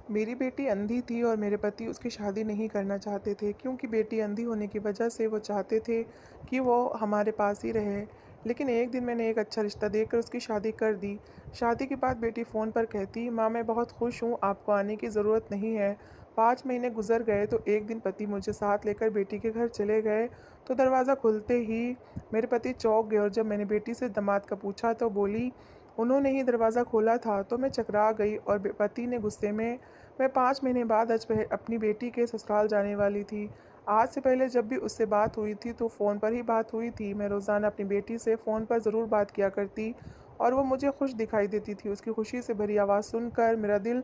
मेरी बेटी अंधी थी और मेरे पति उसकी शादी नहीं करना चाहते थे क्योंकि बेटी अंधी होने की वजह से वो चाहते थे कि वो हमारे पास ही रहे। लेकिन एक दिन मैंने एक अच्छा रिश्ता देखकर उसकी शादी कर दी। शादी के बाद बेटी फ़ोन पर कहती, माँ मैं बहुत खुश हूँ, आपको आने की ज़रूरत नहीं है। 5 महीने गुजर गए तो एक दिन पति मुझे साथ लेकर बेटी के घर चले गए। तो दरवाज़ा खुलते ही मेरे पति चौंक गए और जब मैंने बेटी से दामाद का पूछा तो बोली, उन्होंने ही दरवाज़ा खोला था। तो मैं चकरा गई और पति ने गुस्से में, मैं 5 महीने बाद आज अपनी बेटी के ससुराल जाने वाली थी। आज से पहले जब भी उससे बात हुई थी तो फ़ोन पर ही बात हुई थी। मैं रोज़ाना अपनी बेटी से फ़ोन पर ज़रूर बात किया करती और वो मुझे खुश दिखाई देती थी। उसकी खुशी से भरी आवाज़ सुनकर मेरा दिल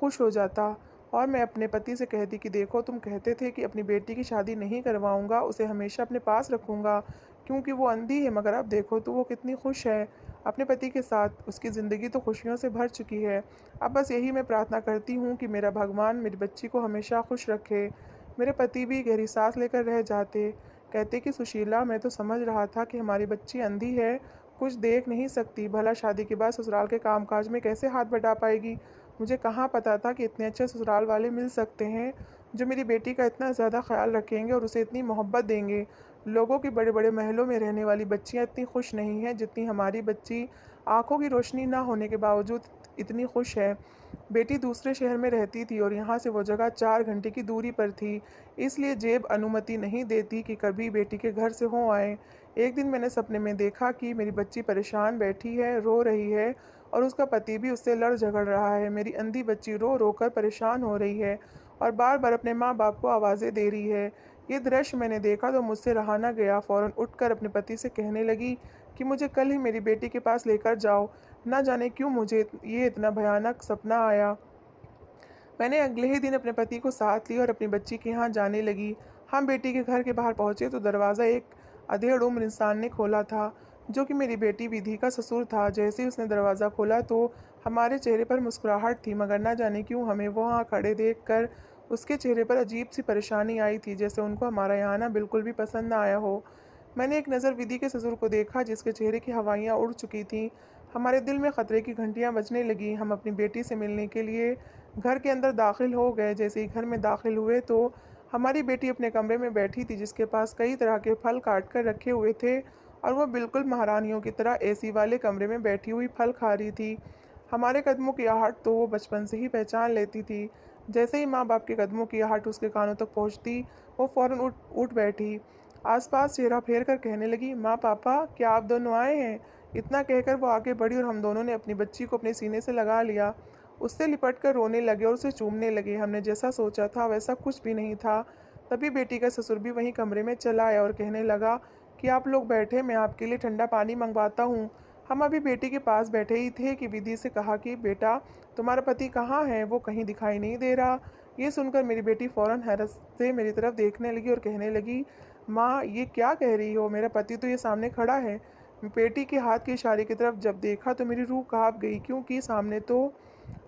खुश हो जाता और मैं अपने पति से कहती कि देखो, तुम कहते थे कि अपनी बेटी की शादी नहीं करवाऊँगा, उसे हमेशा अपने पास रखूँगा क्योंकि वो अंधी है, मगर अब देखो तो वो कितनी खुश है अपने पति के साथ। उसकी ज़िंदगी तो खुशियों से भर चुकी है। अब बस यही मैं प्रार्थना करती हूँ कि मेरा भगवान मेरी बच्ची को हमेशा खुश रखे। मेरे पति भी गहरी सांस लेकर रह जाते। कहते कि सुशीला, मैं तो समझ रहा था कि हमारी बच्ची अंधी है, कुछ देख नहीं सकती, भला शादी के बाद ससुराल के कामकाज में कैसे हाथ बटा पाएगी। मुझे कहाँ पता था कि इतने अच्छे ससुराल वाले मिल सकते हैं जो मेरी बेटी का इतना ज़्यादा ख्याल रखेंगे और उसे इतनी मोहब्बत देंगे। लोगों के बड़े बड़े महलों में रहने वाली बच्चियाँ इतनी खुश नहीं हैं जितनी हमारी बच्ची आंखों की रोशनी ना होने के बावजूद इतनी खुश है। बेटी दूसरे शहर में रहती थी और यहाँ से वो जगह 4 घंटे की दूरी पर थी, इसलिए जेब अनुमति नहीं देती कि कभी बेटी के घर से हो आए। एक दिन मैंने सपने में देखा कि मेरी बच्ची परेशान बैठी है, रो रही है और उसका पति भी उससे लड़ झगड़ रहा है। मेरी अंधी बच्ची रो रो कर परेशान हो रही है और बार बार अपने माँ बाप को आवाज़ें दे रही है। ये दृश्य मैंने देखा तो मुझसे रहा न गया। फौरन उठकर अपने पति से कहने लगी कि मुझे कल ही मेरी बेटी के पास लेकर जाओ। ना जाने क्यों मुझे ये इतना भयानक सपना आया। मैंने अगले ही दिन अपने पति को साथ लिया और अपनी बच्ची के यहाँ जाने लगी। हम बेटी के घर के बाहर पहुंचे तो दरवाज़ा एक अधेड़ उम्र इंसान ने खोला था, जो कि मेरी बेटी विधि का ससुर था। जैसे ही उसने दरवाज़ा खोला तो हमारे चेहरे पर मुस्कुराहट थी, मगर ना जाने क्यों हमें वहाँ खड़े देखकर उसके चेहरे पर अजीब सी परेशानी आई थी, जैसे उनको हमारा यहाँ आना बिल्कुल भी पसंद ना आया हो। मैंने एक नज़र विधि के ससुर को देखा, जिसके चेहरे की हवाइयाँ उड़ चुकी थीं। हमारे दिल में खतरे की घंटियाँ बजने लगीं। हम अपनी बेटी से मिलने के लिए घर के अंदर दाखिल हो गए। जैसे ही घर में दाखिल हुए तो हमारी बेटी अपने कमरे में बैठी थी, जिसके पास कई तरह के फल काट कर रखे हुए थे और वो बिल्कुल महारानियों की तरह एसी वाले कमरे में बैठी हुई फल खा रही थी। हमारे कदमों की आहट तो वो बचपन से ही पहचान लेती थी। जैसे ही माँ बाप के कदमों की आहट उसके कानों तक पहुँचती, वो फौरन उठ उठ बैठी। आसपास चेहरा फेर कर कहने लगी, माँ पापा क्या आप दोनों आए हैं। इतना कहकर वो आगे बढ़ी और हम दोनों ने अपनी बच्ची को अपने सीने से लगा लिया। उससे लिपट कर रोने लगे और उसे चूमने लगे। हमने जैसा सोचा था वैसा कुछ भी नहीं था। तभी बेटी का ससुर भी वहीं कमरे में चला आया और कहने लगा कि आप लोग बैठे, मैं आपके लिए ठंडा पानी मंगवाता हूँ। हम अभी बेटी के पास बैठे ही थे कि विधि से कहा कि बेटा, तुम्हारा पति कहाँ है, वो कहीं दिखाई नहीं दे रहा। ये सुनकर मेरी बेटी फौरन हैरत से मेरी तरफ देखने लगी और कहने लगी, माँ ये क्या कह रही हो, मेरा पति तो ये सामने खड़ा है। बेटी के हाथ के इशारे की तरफ जब देखा तो मेरी रूह कांप गई, क्योंकि सामने तो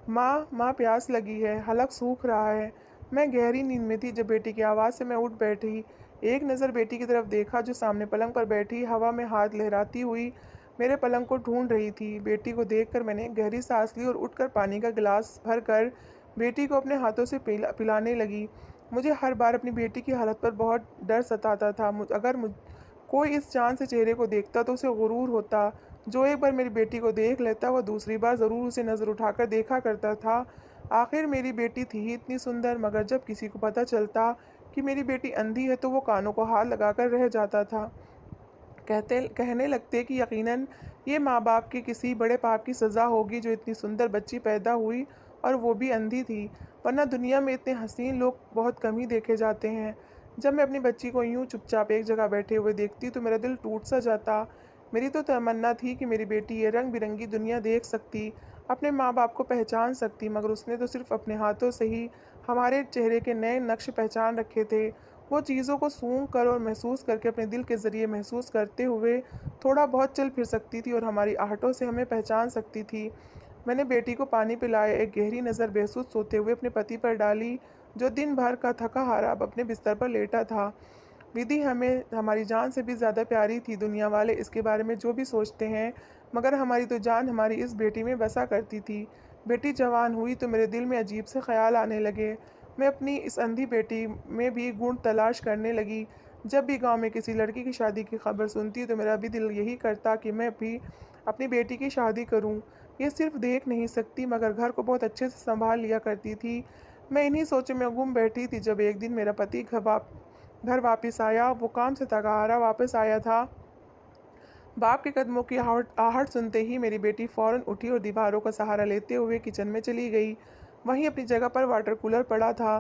माँ प्यास लगी है, हलक सूख रहा है। मैं गहरी नींद में थी जब बेटी की आवाज़ से मैं उठ बैठी। एक नज़र बेटी की तरफ देखा जो सामने पलंग पर बैठी हवा में हाथ लहराती हुई मेरे पलंग को ढूंढ रही थी। बेटी को देखकर मैंने एक गहरी सांस ली और उठकर पानी का गिलास भरकर बेटी को अपने हाथों से पिलाने लगी। मुझे हर बार अपनी बेटी की हालत पर बहुत डर सताता था। अगर कोई इस चाँद से चेहरे को देखता तो उसे गुरूर होता। जो एक बार मेरी बेटी को देख लेता वह दूसरी बार ज़रूर उसे नज़र उठाकर देखा करता था। आखिर मेरी बेटी थी ही इतनी सुंदर, मगर जब किसी को पता चलता कि मेरी बेटी अंधी है तो वो कानों को हाथ लगाकर रह जाता था। कहने लगते कि यकीनन ये माँ-बाप के किसी बड़े पाप की सज़ा होगी जो इतनी सुंदर बच्ची पैदा हुई और वो भी अंधी थी, वरना दुनिया में इतने हसीन लोग बहुत कम ही देखे जाते हैं। जब मैं अपनी बच्ची को यूँ चुपचाप एक जगह बैठे हुए देखती तो मेरा दिल टूट-सा जाता। मेरी तो तमन्ना थी कि मेरी बेटी ये रंग-बिरंगी दुनिया देख सकती, अपने माँ-बाप को पहचान सकती, मगर उसने तो सिर्फ़ अपने हाथों से ही हमारे चेहरे के नए नक्श पहचान रखे थे। वो चीज़ों को सूंघ कर और महसूस करके अपने दिल के ज़रिए महसूस करते हुए थोड़ा बहुत चल फिर सकती थी और हमारी आहटों से हमें पहचान सकती थी। मैंने बेटी को पानी पिलाया, एक गहरी नज़र बेसुध सोते हुए अपने पति पर डाली, जो दिन भर का थका हारा अब अपने बिस्तर पर लेटा था। विधि हमें हमारी जान से भी ज़्यादा प्यारी थी। दुनिया वाले इसके बारे में जो भी सोचते हैं, मगर हमारी तो जान हमारी इस बेटी में बसा करती थी। बेटी जवान हुई तो मेरे दिल में अजीब से ख़्याल आने लगे। मैं अपनी इस अंधी बेटी में भी गुण तलाश करने लगी। जब भी गाँव में किसी लड़की की शादी की खबर सुनती तो मेरा भी दिल यही करता कि मैं भी अपनी बेटी की शादी करूँ। ये सिर्फ़ देख नहीं सकती मगर घर को बहुत अच्छे से सँभाल लिया करती थी। मैं इन्हीं सोचों में गुम बैठी थी जब एक दिन मेरा पति घर वापस आया। वो काम से थका हारा वापस आया था। बाप के कदमों की आहट आहट सुनते ही मेरी बेटी फौरन उठी और दीवारों का सहारा लेते हुए किचन में चली गई। वहीं अपनी जगह पर वाटर कूलर पड़ा था।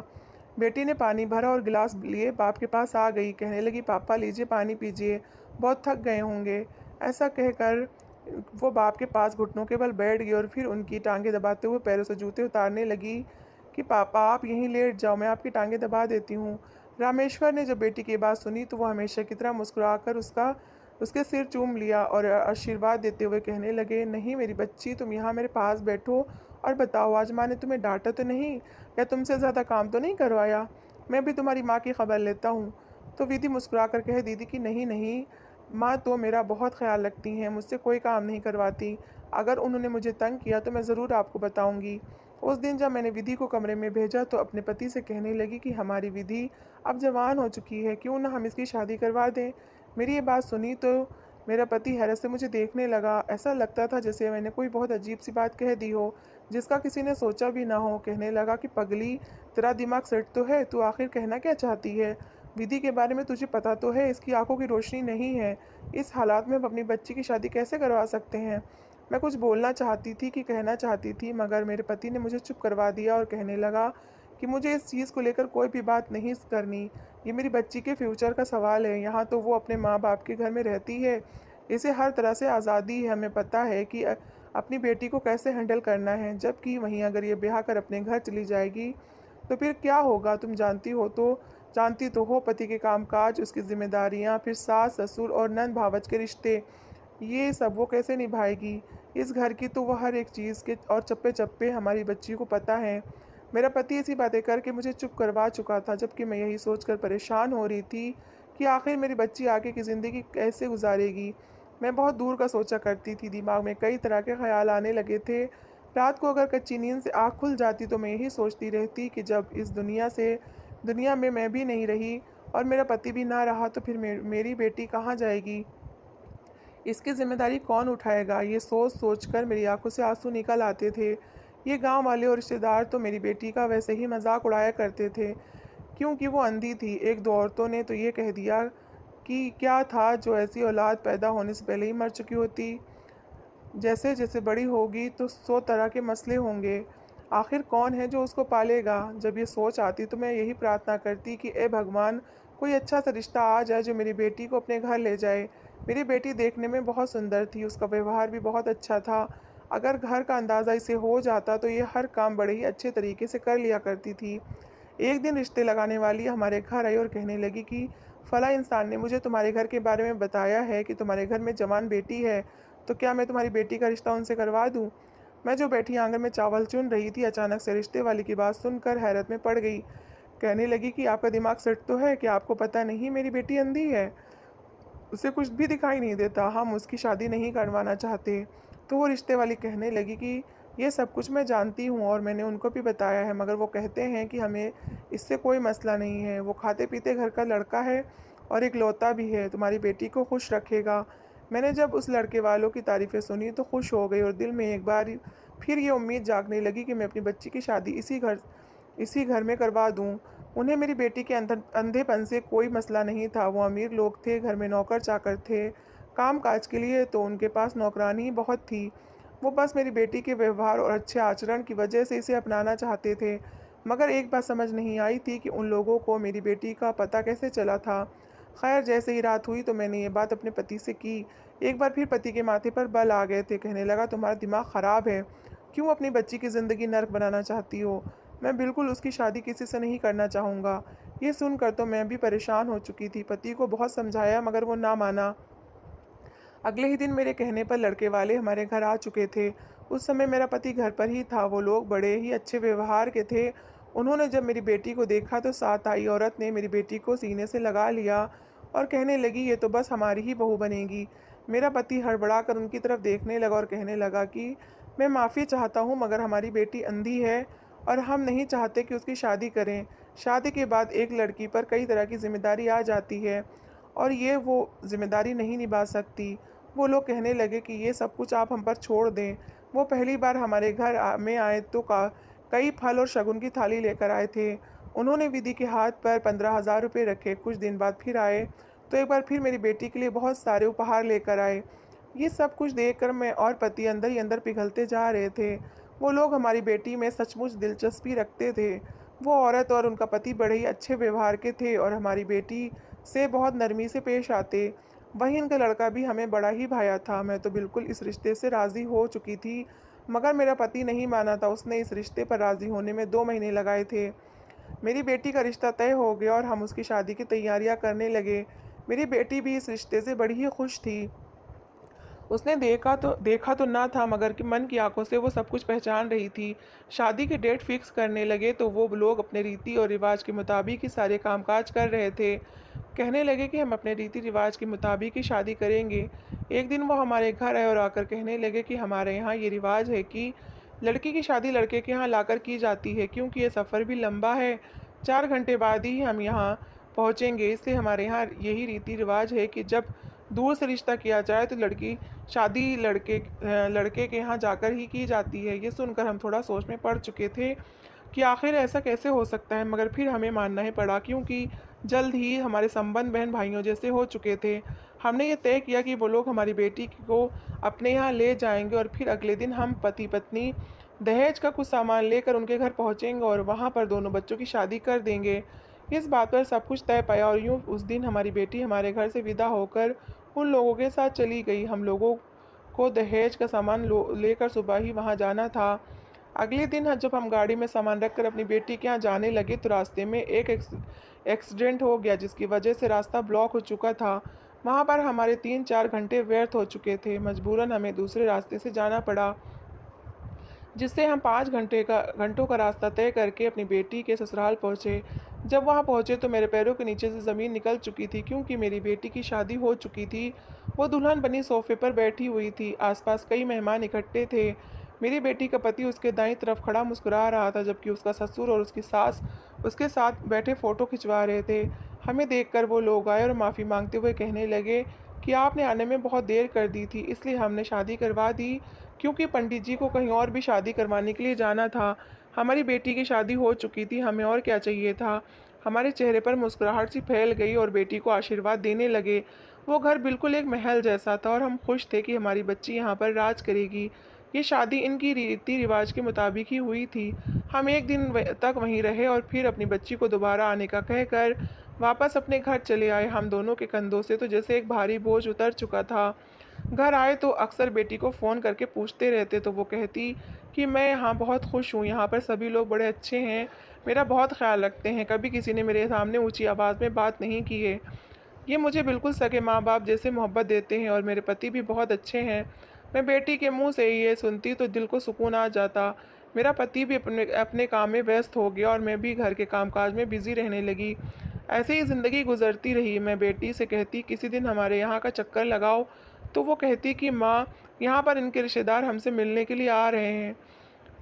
बेटी ने पानी भरा और गिलास लिए बाप के पास आ गई। कहने लगी, पापा लीजिए पानी पीजिए, बहुत थक गए होंगे। ऐसा कहकर वो बाप के पास घुटनों के बल बैठ गई और फिर उनकी टांगें दबाते हुए पैरों से जूते उतारने लगी कि पापा आप यहीं लेट जाओ, मैं आपकी टांगें दबा देती हूँ। रामेश्वर ने जब बेटी की बात सुनी तो वो हमेशा की तरह मुस्कुराकर उसके सिर चूम लिया और आशीर्वाद देते हुए कहने लगे, नहीं मेरी बच्ची, तुम यहाँ मेरे पास बैठो और बताओ आज माँ ने तुम्हें डांटा तो नहीं या तुमसे ज़्यादा काम तो नहीं करवाया? मैं भी तुम्हारी माँ की खबर लेता हूँ। तो विधि मुस्कुराकर कह दी थी कि नहीं नहीं, माँ तो मेरा बहुत ख्याल रखती हैं, मुझसे कोई काम नहीं करवाती। अगर उन्होंने मुझे तंग किया तो मैं ज़रूर आपको बताऊंगी। उस दिन जब मैंने विधि को कमरे में भेजा तो अपने पति से कहने लगी कि हमारी विधि अब जवान हो चुकी है, क्यों ना हम इसकी शादी करवा दें। मेरी ये बात सुनी तो मेरा पति हैरत से मुझे देखने लगा। ऐसा लगता था जैसे मैंने कोई बहुत अजीब सी बात कह दी हो, जिसका किसी ने सोचा भी ना हो। कहने लगा कि पगली, तेरा दिमाग सेट तो है, तू आखिर कहना क्या चाहती है? विधि के बारे में तुझे पता तो है, इसकी आंखों की रोशनी नहीं है। इस हालात में हम अपनी बच्ची की शादी कैसे करवा सकते हैं? मैं कुछ बोलना चाहती थी कि कहना चाहती थी मगर मेरे पति ने मुझे चुप करवा दिया और कहने लगा कि मुझे इस चीज़ को लेकर कोई भी बात नहीं करनी। ये मेरी बच्ची के फ्यूचर का सवाल है। यहाँ तो वो अपने माँ बाप के घर में रहती है, इसे हर तरह से आज़ादी है। हमें पता है कि अपनी बेटी को कैसे हैंडल करना है। जबकि वहीं अगर ये ब्याह कर अपने घर चली जाएगी तो फिर क्या होगा? तुम जानती तो हो, पति के कामकाज, उसकी जिम्मेदारियाँ, फिर सास ससुर और नंद भावज के रिश्ते, ये सब वो कैसे निभाएगी? इस घर की तो वो हर एक चीज़ के और चप्पे-चप्पे हमारी बच्ची को पता है। मेरा पति ऐसी बातें करके मुझे चुप करवा चुका था, जबकि मैं यही सोचकर परेशान हो रही थी कि आखिर मेरी बच्ची आगे की ज़िंदगी कैसे गुज़ारेगी। मैं बहुत दूर का सोचा करती थी, दिमाग में कई तरह के ख़्याल आने लगे थे। रात को अगर कच्ची नींद से आँख खुल जाती तो मैं यही सोचती रहती कि जब इस दुनिया में मैं भी नहीं रही और मेरा पति भी ना रहा तो फिर मेरी बेटी कहाँ जाएगी? इसकी ज़िम्मेदारी कौन उठाएगा? ये सोच-सोच कर मेरी आँखों से आँसू निकल आते थे। ये गाँव वाले और रिश्तेदार तो मेरी बेटी का वैसे ही मज़ाक उड़ाया करते थे, क्योंकि वो अंधी थी। 1-2 औरतों ने तो ये कह दिया कि क्या था जो ऐसी औलाद पैदा होने से पहले ही मर चुकी होती। जैसे-जैसे बड़ी होगी तो 100 तरह के मसले होंगे। आखिर कौन है जो उसको पालेगा? जब ये सोच आती तो मैं यही प्रार्थना करती कि ए भगवान, कोई अच्छा सा रिश्ता आ जाए जो मेरी बेटी को अपने घर ले जाए। मेरी बेटी देखने में बहुत सुंदर थी, उसका व्यवहार भी बहुत अच्छा था। अगर घर का अंदाज़ा इसे हो जाता तो ये हर काम बड़े ही अच्छे तरीके से कर लिया करती थी। एक दिन रिश्ते लगाने वाली हमारे घर आई और कहने लगी कि फला इंसान ने मुझे तुम्हारे घर के बारे में बताया है कि तुम्हारे घर में जवान बेटी है, तो क्या मैं तुम्हारी बेटी का रिश्ता उनसे करवा दूँ? मैं जो बैठी आंगन में चावल चुन रही थी, अचानक से रिश्ते वाली की बात सुनकर हैरत में पड़ गई। कहने लगी कि आपका दिमाग सेट तो है, क्या आपको पता नहीं मेरी बेटी अंधी है? उसे कुछ भी दिखाई नहीं देता, हम उसकी शादी नहीं करवाना चाहते। तो वो रिश्ते वाली कहने लगी कि ये सब कुछ मैं जानती हूँ और मैंने उनको भी बताया है, मगर वो कहते हैं कि हमें इससे कोई मसला नहीं है। वो खाते-पीते घर का लड़का है और इकलौता भी है, तुम्हारी बेटी को खुश रखेगा। मैंने जब उस लड़के वालों की तारीफ़ें सुनी तो खुश हो गई और दिल में एक बार फिर ये उम्मीद जागने लगी कि मैं अपनी बच्ची की शादी इसी घर में करवा दूँ। उन्हें मेरी बेटी के अंधेपन से कोई मसला नहीं था। वो अमीर लोग थे, घर में नौकर-चाकर थे। काम-काज के लिए तो उनके पास नौकरानी ही बहुत थी। वो बस मेरी बेटी के व्यवहार और अच्छे आचरण की वजह से इसे अपनाना चाहते थे। मगर एक बात समझ नहीं आई थी कि उन लोगों को मेरी बेटी का पता कैसे चला था। खैर, जैसे ही रात हुई तो मैंने ये बात अपने पति से की। एक बार फिर पति के माथे पर बल आ गए थे। कहने लगा, तुम्हारा दिमाग ख़राब है। क्यों अपनी बच्ची की ज़िंदगी नर्क बनाना चाहती हो? मैं बिल्कुल उसकी शादी किसी से नहीं करना चाहूँगा। ये सुनकर तो मैं भी परेशान हो चुकी थी। पति को बहुत समझाया मगर वो ना माना। अगले ही दिन मेरे कहने पर लड़के वाले हमारे घर आ चुके थे। उस समय मेरा पति घर पर ही था। वो लोग बड़े ही अच्छे व्यवहार के थे। उन्होंने जब मेरी बेटी को देखा तो साथ आई औरत ने मेरी बेटी को सीने से लगा लिया और कहने लगी, ये तो बस हमारी ही बहू बनेगी। मेरा पति हड़बड़ा कर उनकी तरफ देखने लगा और कहने लगा कि मैं माफ़ी चाहता हूँ मगर हमारी बेटी अंधी है और हम नहीं चाहते कि उसकी शादी करें। शादी के बाद एक लड़की पर कई तरह की ज़िम्मेदारी आ जाती है और ये वो ज़िम्मेदारी नहीं निभा सकती। वो लोग कहने लगे कि ये सब कुछ आप हम पर छोड़ दें। वो पहली बार हमारे घर में आए तो कई फल और शगुन की थाली लेकर आए थे। उन्होंने विधि के हाथ पर 15,000 रुपये रखे। कुछ दिन बाद फिर आए तो एक बार फिर मेरी बेटी के लिए बहुत सारे उपहार लेकर आए। ये सब कुछ देखकर मैं और पति अंदर ही अंदर पिघलते जा रहे थे। वो लोग हमारी बेटी में सचमुच दिलचस्पी रखते थे। वो औरत और उनका पति बड़े ही अच्छे व्यवहार के थे और हमारी बेटी से बहुत नरमी से पेश आते। वहीं उनका लड़का भी हमें बड़ा ही भाया था। मैं तो बिल्कुल इस रिश्ते से राज़ी हो चुकी थी, मगर मेरा पति नहीं माना था। उसने इस रिश्ते पर राज़ी होने में 2 महीने लगाए थे। मेरी बेटी का रिश्ता तय हो गया और हम उसकी शादी की तैयारियां करने लगे। मेरी बेटी भी इस रिश्ते से बड़ी ही खुश थी। उसने देखा तो ना था मगर कि मन की आँखों से वो सब कुछ पहचान रही थी। शादी की डेट फिक्स करने लगे तो वो लोग अपने रीति और रिवाज के मुताबिक ही सारे कामकाज कर रहे थे। कहने लगे कि हम अपने रीति रिवाज के मुताबिक ही शादी करेंगे। एक दिन वो हमारे घर आए और आकर कहने लगे कि हमारे यहाँ ये रिवाज है कि लड़की की शादी लड़के के यहाँ लाकर की जाती है, क्योंकि ये सफ़र भी लंबा है। 4 घंटे बाद ही हम यहाँ पहुँचेंगे, इसलिए हमारे यहाँ यही रीति रिवाज है कि जब दूर से रिश्ता किया जाए तो शादी लड़के के यहाँ जाकर ही की जाती है। ये सुनकर हम थोड़ा सोच में पड़ चुके थे कि आखिर ऐसा कैसे हो सकता है, मगर फिर हमें मानना ही पड़ा क्योंकि जल्द ही हमारे संबंध बहन भाइयों जैसे हो चुके थे। हमने ये तय किया कि वो लोग हमारी बेटी को अपने यहाँ ले जाएंगे और फिर अगले दिन हम पति पत्नी दहेज का कुछ सामान लेकर उनके घर पहुँचेंगे और वहाँ पर दोनों बच्चों की शादी कर देंगे। इस बात पर सब कुछ तय पाया और यूँ उस दिन हमारी बेटी हमारे घर से विदा होकर उन लोगों के साथ चली गई। हम लोगों को दहेज का सामान लेकर सुबह ही वहाँ जाना था। अगले दिन जब हम गाड़ी में सामान रखकर अपनी बेटी के यहाँ जाने लगे तो रास्ते में एक एक्सीडेंट हो गया, जिसकी वजह से रास्ता ब्लॉक हो चुका था। वहाँ पर हमारे 3-4 घंटे व्यर्थ हो चुके थे। मजबूरन हमें दूसरे रास्ते से जाना पड़ा, जिससे हम 5 घंटों का रास्ता तय करके अपनी बेटी के ससुराल पहुँचे। जब वहाँ पहुँचे तो मेरे पैरों के नीचे से ज़मीन निकल चुकी थी, क्योंकि मेरी बेटी की शादी हो चुकी थी। वो दुल्हन बनी सोफ़े पर बैठी हुई थी। आसपास कई मेहमान इकट्ठे थे। मेरी बेटी का पति उसके दाईं तरफ खड़ा मुस्कुरा रहा था, जबकि उसका ससुर और उसकी सास उसके साथ बैठे फ़ोटो खिंचवा रहे थे। हमें देखकर वो लोग आए और माफ़ी मांगते हुए कहने लगे कि आपने आने में बहुत देर कर दी थी, इसलिए हमने शादी करवा दी, क्योंकि पंडित जी को कहीं और भी शादी करवाने के लिए जाना था। हमारी बेटी की शादी हो चुकी थी, हमें और क्या चाहिए था। हमारे चेहरे पर मुस्कुराहट सी फैल गई और बेटी को आशीर्वाद देने लगे। वो घर बिल्कुल एक महल जैसा था और हम खुश थे कि हमारी बच्ची यहाँ पर राज करेगी। ये शादी इनकी रीति रिवाज के मुताबिक ही हुई थी। हम एक दिन तक वहीं रहे और फिर अपनी बच्ची को दोबारा आने का कहकर वापस अपने घर चले आए। हम दोनों के कंधों से तो जैसे एक भारी बोझ उतर चुका था। घर आए तो अक्सर बेटी को फ़ोन करके पूछते रहते तो वो कहती कि मैं यहाँ बहुत खुश हूँ, यहाँ पर सभी लोग बड़े अच्छे हैं, मेरा बहुत ख्याल रखते हैं, कभी किसी ने मेरे सामने ऊंची आवाज़ में बात नहीं की है। ये मुझे बिल्कुल सगे माँ बाप जैसे मोहब्बत देते हैं और मेरे पति भी बहुत अच्छे हैं। मैं बेटी के मुंह से ही ये सुनती तो दिल को सुकून आ जाता। मेरा पति भी अपने अपने काम में व्यस्त हो गया और मैं भी घर के कामकाज में बिजी रहने लगी। ऐसे ही ज़िंदगी गुजरती रही। मैं बेटी से कहती किसी दिन हमारे यहाँ का चक्कर लगाओ, तो वो कहती कि माँ, यहाँ पर इनके रिश्तेदार हमसे मिलने के लिए आ रहे हैं।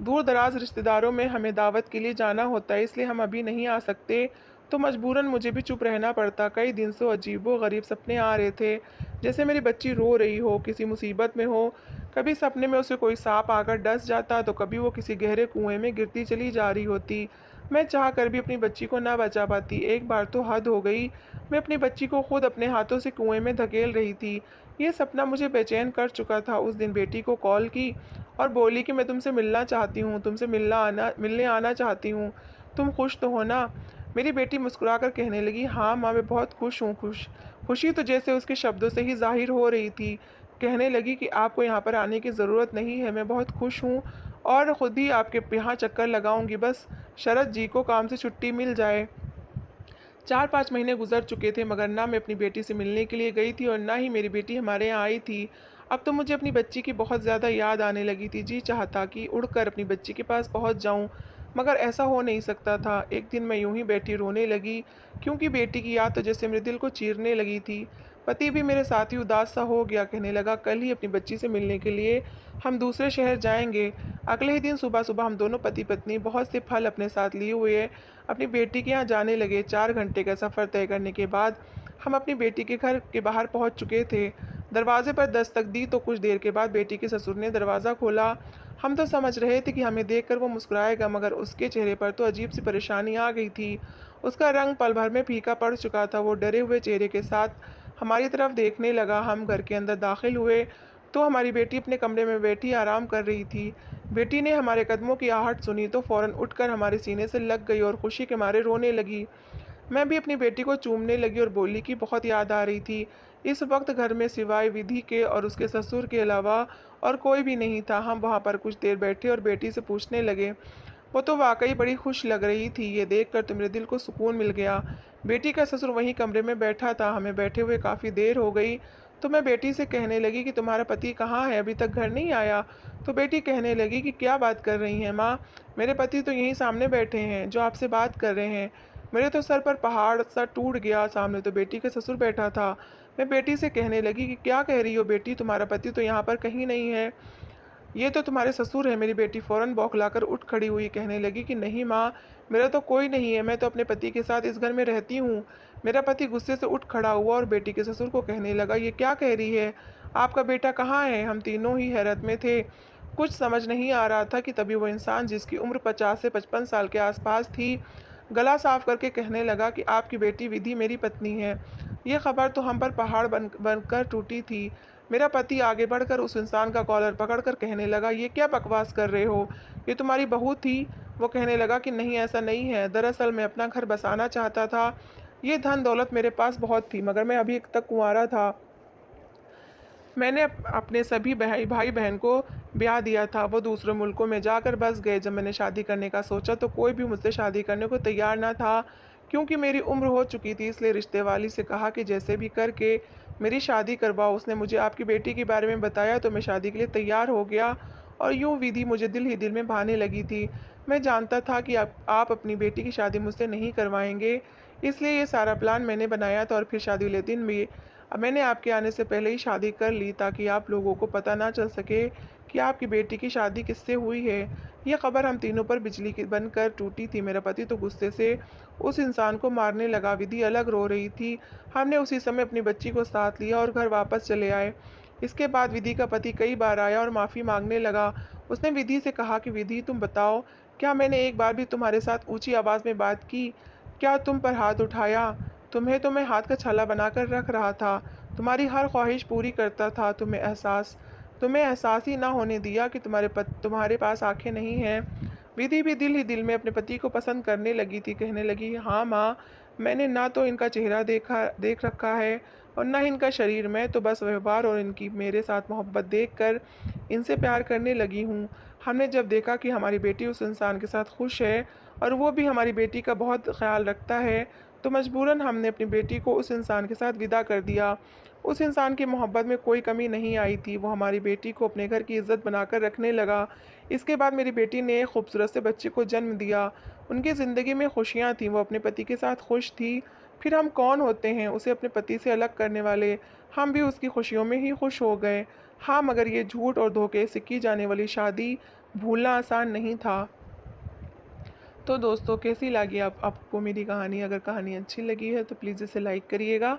दूर दराज रिश्तेदारों में हमें दावत के लिए जाना होता है, इसलिए हम अभी नहीं आ सकते। तो मजबूरन मुझे भी चुप रहना पड़ता। कई दिन से अजीबो गरीब सपने आ रहे थे, जैसे मेरी बच्ची रो रही हो, किसी मुसीबत में हो। कभी सपने में उसे कोई सांप आकर डस जाता तो कभी वो किसी गहरे कुएं में गिरती चली जा रही होती। मैं चाह कर भी अपनी बच्ची को ना बचा पाती। एक बार तो हद हो गई, मैं अपनी बच्ची को खुद अपने हाथों से कुएं में धकेल रही थी। ये सपना मुझे बेचैन कर चुका था। उस दिन बेटी को कॉल की और बोली कि मैं तुमसे मिलना चाहती हूँ, तुमसे मिलने आना चाहती हूँ। तुम खुश तो हो ना? मेरी बेटी मुस्कुराकर कहने लगी, हाँ माँ, मैं बहुत खुश हूँ। खुशी तो जैसे उसके शब्दों से ही ज़ाहिर हो रही थी। कहने लगी कि आपको यहाँ पर आने की ज़रूरत नहीं है, मैं बहुत खुश हूँ और खुद ही आपके यहाँ चक्कर लगाऊंगी, बस शरद जी को काम से छुट्टी मिल जाए। 4-5 महीने गुजर चुके थे, मगर ना मैं अपनी बेटी से मिलने के लिए गई थी और ना ही मेरी बेटी हमारे यहाँ आई थी। अब तो मुझे अपनी बच्ची की बहुत ज़्यादा याद आने लगी थी। जी चाहता कि उड़कर अपनी बच्ची के पास पहुँच जाऊँ, मगर ऐसा हो नहीं सकता था। एक दिन मैं यूं ही बैठी रोने लगी, क्योंकि बेटी की याद तो जैसे मेरे दिल को चीरने लगी थी। पति भी मेरे साथ ही उदास सा हो गया, कहने लगा कल ही अपनी बच्ची से मिलने के लिए हम दूसरे शहर जाएंगे। अगले ही दिन सुबह सुबह हम दोनों पति पत्नी बहुत से फल अपने साथ लिए हुए अपनी बेटी के यहाँ जाने लगे। 4 घंटे का सफ़र तय करने के बाद हम अपनी बेटी के घर के बाहर पहुंच चुके थे। दरवाजे पर दस्तक दी तो कुछ देर के बाद बेटी के ससुर ने दरवाज़ा खोला। हम तो समझ रहे थे कि हमें देखकर वो मुस्कुराएगा, मगर उसके चेहरे पर तो अजीब सी परेशानी आ गई थी। उसका रंग पल भर में फीका पड़ चुका था। वो डरे हुए चेहरे के साथ हमारी तरफ देखने लगा। हम घर के अंदर दाखिल हुए तो हमारी बेटी अपने कमरे में बैठी आराम कर रही थी। बेटी ने हमारे कदमों की आहट सुनी तो फौरन उठकर हमारे सीने से लग गई और खुशी के मारे रोने लगी। मैं भी अपनी बेटी को चूमने लगी और बोली कि बहुत याद आ रही थी। इस वक्त घर में सिवाय विधि के और उसके ससुर के अलावा और कोई भी नहीं था। हम वहाँ पर कुछ देर बैठे और बेटी से पूछने लगे, वो तो वाकई बड़ी खुश लग रही थी, ये देखकर तो मेरे दिल को सुकून मिल गया। बेटी का ससुर वहीं कमरे में बैठा था। हमें बैठे हुए काफ़ी देर हो गई तो मैं बेटी से कहने लगी कि तुम्हारा पति कहाँ है, अभी तक घर नहीं आया। तो बेटी कहने लगी कि क्या बात कर रही हैं माँ, मेरे पति तो यहीं सामने बैठे हैं जो आपसे बात कर रहे हैं। मेरे तो सर पर पहाड़ सा टूट गया। सामने तो बेटी का ससुर बैठा था। मैं बेटी से कहने लगी कि क्या कह रही हो बेटी, तुम्हारा पति तो यहाँ पर कहीं नहीं है, ये तो तुम्हारे ससुर हैं। मेरी बेटी फौरन बौखलाकर उठ खड़ी हुई, कहने लगी कि नहीं माँ, मेरा तो कोई नहीं है, मैं तो अपने पति के साथ इस घर में रहती हूँ। मेरा पति गुस्से से उठ खड़ा हुआ और बेटी के ससुर को कहने लगा, ये क्या कह रही है, आपका बेटा कहाँ है। हम तीनों ही हैरत में थे। कुछ समझ नहीं आ रहा था कि तभी वो इंसान जिसकी उम्र 50 से 55 साल के आसपास थी, गला साफ करके कहने लगा कि आपकी बेटी विधि मेरी पत्नी है। ये खबर तो हम पर पहाड़ बनकर टूटी थी। मेरा पति आगे बढ़कर उस इंसान का कॉलर पकड़कर कहने लगा, ये क्या बकवास कर रहे हो, ये तुम्हारी बहू थी। वो कहने लगा कि नहीं, ऐसा नहीं है, दरअसल मैं अपना घर बसाना चाहता था। ये धन दौलत मेरे पास बहुत थी, मगर मैं अभी तक कुंवारा था। मैंने अपने सभी भाई बहन को ब्याह दिया था, वो दूसरे मुल्कों में जाकर बस गए। जब मैंने शादी करने का सोचा तो कोई भी मुझसे शादी करने को तैयार ना था, क्योंकि मेरी उम्र हो चुकी थी। इसलिए रिश्ते वाली से कहा कि जैसे भी करके मेरी शादी करवाओ। उसने मुझे आपकी बेटी के बारे में बताया तो मैं शादी के लिए तैयार हो गया और यूं विधि मुझे दिल ही दिल में भाने लगी थी। मैं जानता था कि आप अपनी बेटी की शादी मुझसे नहीं करवाएंगे, इसलिए ये सारा प्लान मैंने बनाया था। और फिर शादी वाले दिन भी मैंने आपके आने से पहले ही शादी कर ली, ताकि आप लोगों को पता ना चल सके कि आपकी बेटी की शादी किससे हुई है। यह खबर हम तीनों पर बिजली की बनकर टूटी थी। मेरा पति तो गुस्से से उस इंसान को मारने लगा। विधि अलग रो रही थी। हमने उसी समय अपनी बच्ची को साथ लिया और घर वापस चले आए। इसके बाद विधि का पति कई बार आया और माफ़ी मांगने लगा। उसने विधि से कहा कि विधि, तुम बताओ, क्या मैंने एक बार भी तुम्हारे साथ ऊंची आवाज़ में बात की? क्या तुम पर हाथ उठाया? तुम्हें तो मैं हाथ का छाला बनाकर रख रहा था, तुम्हारी हर ख्वाहिश पूरी करता था। तुम्हें एहसास ही ना होने दिया कि तुम्हारे पास आंखें नहीं हैं। विधि भी दिल ही दिल में अपने पति को पसंद करने लगी थी। कहने लगी, हाँ माँ, मैंने ना तो इनका चेहरा देख रखा है और ना इनका शरीर। मैं तो बस व्यवहार और इनकी मेरे साथ मोहब्बत देखकर इनसे प्यार करने लगी हूँ। हमने जब देखा कि हमारी बेटी उस इंसान के साथ खुश है और वो भी हमारी बेटी का बहुत ख्याल रखता है, तो मजबूरन हमने अपनी बेटी को उस इंसान के साथ विदा कर दिया। उस इंसान की मोहब्बत में कोई कमी नहीं आई थी। वो हमारी बेटी को अपने घर की इज्जत बनाकर रखने लगा। इसके बाद मेरी बेटी ने एक खूबसूरत से बच्चे को जन्म दिया। उनकी ज़िंदगी में खुशियाँ थीं, वो अपने पति के साथ खुश थी। फिर हम कौन होते हैं उसे अपने पति से अलग करने वाले, हम भी उसकी खुशियों में ही खुश हो गए। हाँ, मगर ये झूठ और धोखे से की जाने वाली शादी भूलना आसान नहीं था। तो दोस्तों, कैसी लगी आपको मेरी कहानी? अगर कहानी अच्छी लगी है तो प्लीज़ इसे लाइक करिएगा